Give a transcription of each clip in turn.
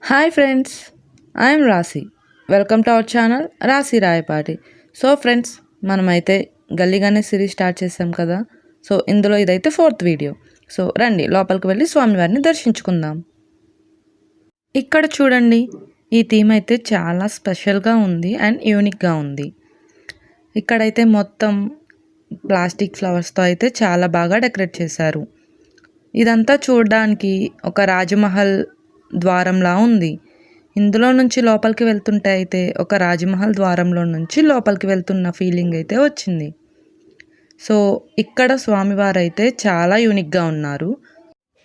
Hi friends, I'm రాశి. Welcome to our channel రాశి Rayapati. So friends, మనమైతే గల్లీగానే సిరీస్ స్టార్ట్ చేసాం కదా. సో ఇందులో ఇదైతే 4th వీడియో. సో రండి లోపలికి వెళ్ళి స్వామివారిని దర్శించుకుందాం. ఇక్కడ చూడండి, ఈ థీమ్ అయితే చాలా స్పెషల్గా ఉంది అండ్ యూనిక్గా ఉంది. ఇక్కడైతే మొత్తం ప్లాస్టిక్ ఫ్లవర్స్తో అయితే చాలా బాగా డెకరేట్ చేశారు. ఇదంతా చూడడానికి ఒక రాజమహల్ ద్వారంలా ఉంది. ఇందులో నుంచి లోపలికి వెళ్తుంటే అయితే ఒక రాజమహల్ ద్వారంలో నుంచి లోపలికి వెళ్తున్న ఫీలింగ్ అయితే వచ్చింది. సో ఇక్కడ స్వామివారు అయితే చాలా యూనిక్గా ఉన్నారు.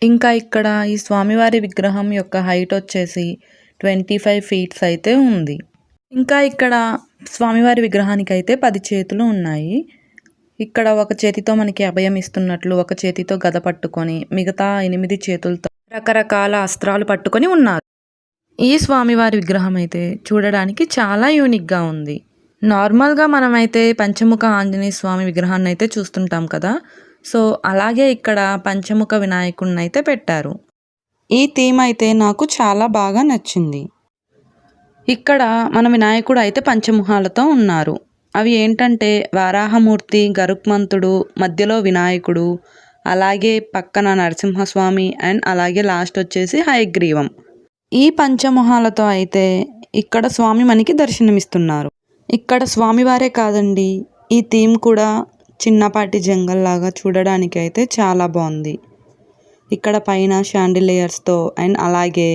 ఇంకా ఇక్కడ ఈ స్వామివారి విగ్రహం యొక్క హైట్ వచ్చేసి 25 ఫీట్స్ అయితే ఉంది. ఇంకా ఇక్కడ స్వామివారి విగ్రహానికి అయితే 10 చేతులు ఉన్నాయి. ఇక్కడ ఒక చేతితో మనకి అభయం ఇస్తున్నట్లు, ఒక చేతితో గద పట్టుకొని, మిగతా 8 చేతులతో రకరకాల అస్త్రాలు పట్టుకొని ఉన్నారు. ఈ స్వామివారి విగ్రహం అయితే చూడడానికి చాలా యూనిక్గా ఉంది. నార్మల్గా మనమైతే పంచముఖ ఆంజనేయ స్వామి విగ్రహాన్ని అయితే చూస్తుంటాం కదా. సో అలాగే ఇక్కడ పంచముఖ వినాయకుడిని అయితే పెట్టారు. ఈ థీమ్ అయితే నాకు చాలా బాగా నచ్చింది. ఇక్కడ మన వినాయకుడు అయితే పంచముఖాలతో ఉన్నారు. అవి ఏంటంటే వారాహమూర్తి, గరుత్మంతుడు, మధ్యలో వినాయకుడు, అలాగే పక్కన నరసింహస్వామి అండ్ అలాగే లాస్ట్ వచ్చేసి హయగ్రీవం. ఈ పంచమొహాలతో అయితే ఇక్కడ స్వామి మనకి దర్శనమిస్తున్నారు. ఇక్కడ స్వామివారే కాదండి, ఈ థీమ్ కూడా చిన్నపాటి జంగల్ లాగా చూడడానికి అయితే చాలా బాగుంది. ఇక్కడ పైన షాండిలియర్స్తో అండ్ అలాగే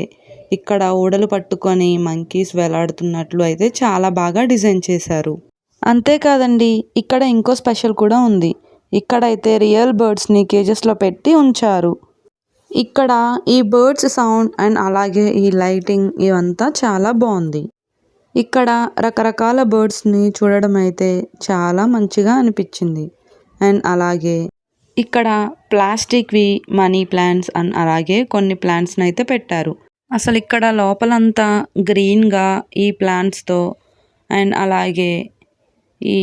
ఇక్కడ ఓడలు పట్టుకొని మంకీస్ వేలాడుతున్నట్లు అయితే చాలా బాగా డిజైన్ చేశారు. అంతేకాదండి, ఇక్కడ ఇంకో స్పెషల్ కూడా ఉంది. ఇక్కడైతే రియల్ బర్డ్స్ని కేజెస్లో పెట్టి ఉంచారు. ఇక్కడ ఈ బర్డ్స్ సౌండ్ అండ్ అలాగే ఈ లైటింగ్ ఇవంతా చాలా బాగుంది. ఇక్కడ రకరకాల బర్డ్స్ని చూడడం అయితే చాలా మంచిగా అనిపించింది. అండ్ అలాగే ఇక్కడ ప్లాస్టిక్వి మనీ ప్లాంట్స్ అండ్ అలాగే కొన్ని ప్లాంట్స్ని అయితే పెట్టారు. అసలు ఇక్కడ లోపలంతా గ్రీన్గా ఈ ప్లాంట్స్తో అండ్ అలాగే ఈ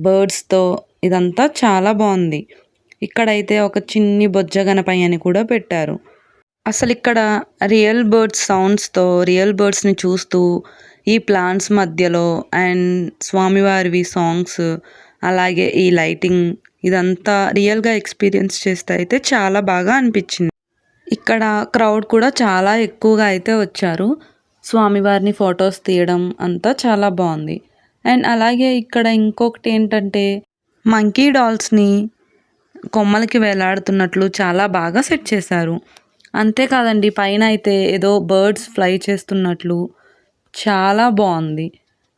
బర్డ్స్తో ఇదంతా చాలా బాగుంది. ఇక్కడైతే ఒక చిన్ని బొజ్జ గణపై అని కూడా పెట్టారు. అసలు ఇక్కడ రియల్ బర్డ్స్ సౌండ్స్తో రియల్ బర్డ్స్ని చూస్తూ ఈ ప్లాంట్స్ మధ్యలో అండ్ స్వామివారివి సాంగ్స్ అలాగే ఈ లైటింగ్ ఇదంతా రియల్గా ఎక్స్పీరియన్స్ చేస్తే అయితే చాలా బాగా అనిపించింది. ఇక్కడ క్రౌడ్ కూడా చాలా ఎక్కువగా అయితే వచ్చారు. స్వామివారిని ఫొటోస్ తీయడం అంతా చాలా బాగుంది. అండ్ అలాగే ఇక్కడ ఇంకొకటి ఏంటంటే మంకీ డాల్స్ని కొమ్మలకి వేలాడుతున్నట్లు చాలా బాగా సెట్ చేశారు. అంతేకాదండి, పైన అయితే ఏదో బర్డ్స్ ఫ్లై చేస్తున్నట్లు చాలా బాగుంది.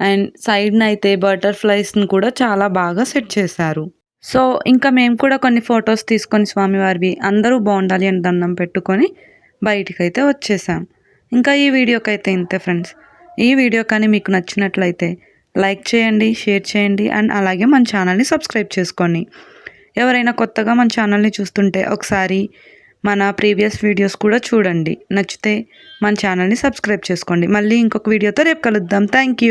అండ్ సైడ్న అయితే బటర్ఫ్లైస్ని కూడా చాలా బాగా సెట్ చేశారు. సో ఇంకా మేము కూడా కొన్ని ఫొటోస్ తీసుకొని స్వామివారివి అందరూ బాగుండాలి అని దండం పెట్టుకొని బయటికైతే వచ్చేసాం. ఇంకా ఈ వీడియోకి అయితే ఇంతే ఫ్రెండ్స్. ఈ వీడియో కానీ మీకు నచ్చినట్లయితే లైక్ చేయండి, షేర్ చేయండి అండ్ అలాగే మన ఛానల్ని సబ్స్క్రైబ్ చేసుకోండి. ఎవరైనా కొత్తగా మన ఛానల్ని చూస్తుంటే ఒకసారి మన ప్రీవియస్ వీడియోస్ కూడా చూడండి. నచ్చితే మన ఛానల్ని సబ్స్క్రైబ్ చేసుకోండి. మళ్ళీ ఇంకొక వీడియోతో రేపు కలుద్దాం. Thank you.